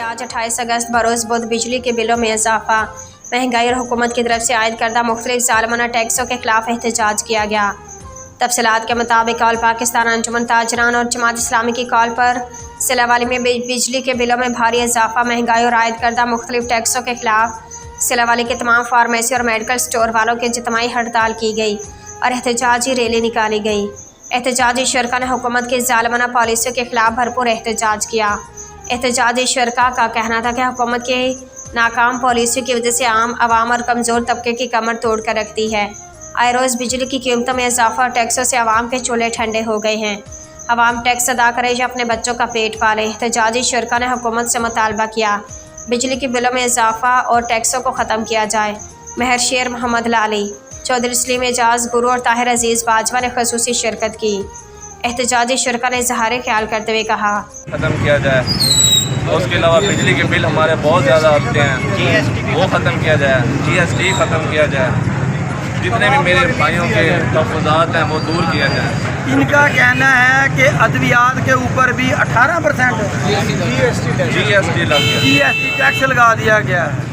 आज 28 अगस्त बरोज़ बुध बिजली के बिलों में इजाफा, महंगाई और हुकूमत की तरफ से आयद करदा मुख्तलिफ ज़ालिमाना टैक्सों के खिलाफ एहतजाज किया गया। तफसीलात के मुताबिक ऑल पाकिस्तान अंजुमन ताजरान और जमात इस्लामी की कॉल पर सिलावाली में बिजली के बिलों में भारी इजाफा, महंगाई और आयद करदा मुख्तलिफ टैक्सों के खिलाफ सिलावाली के तमाम फार्मेसी और मेडिकल स्टोर वालों की इज्तिमाई हड़ताल की गई और एहतजाजी रैली निकाली गई। एहतजाजी शुरका ने हुकूमत की ज़ालिमाना पॉलिसियों के खिलाफ भरपूर एहतजाज किया। एहतजाजी शुरका का कहना था कि हुकूमत की नाकाम पॉलिसियों की वजह से आम आवाम और कमज़ोर तबके की कमर तोड़ कर रखती है। आए रोज़ बिजली की कीमतों में इजाफा और टैक्सों से आवाम के चूल्हे ठंडे हो गए हैं। आवाम टैक्स अदा करे या अपने बच्चों का पेट पाले। एहतजाजी शुरका ने हुकूमत से मुतालबा किया बिजली के बिलों में इजाफा और टैक्सों को ख़त्म किया जाए। महर शेर मोहम्मद लाली, चौधरी सलीम एजाज गुरु और ताहिर अजीज़ बाजवा ने खसूसी शिरकत की। एहतजाजी शुरका ने इजहार ख्याल करते हुए कहा, ख़त्म किया जाए। उसके अलावा बिजली के बिल हमारे बहुत ज़्यादा आते हैं, वो ख़त्म किया जाए। GST ख़त्म किया जाए। जितने भी मेरे भाइयों के तहफ़्फ़ुज़ात हैं वो दूर किया जाए। इनका कहना है कि अद्वियात के ऊपर भी 18% GST लग गया, GST टैक्स लगा दिया गया है।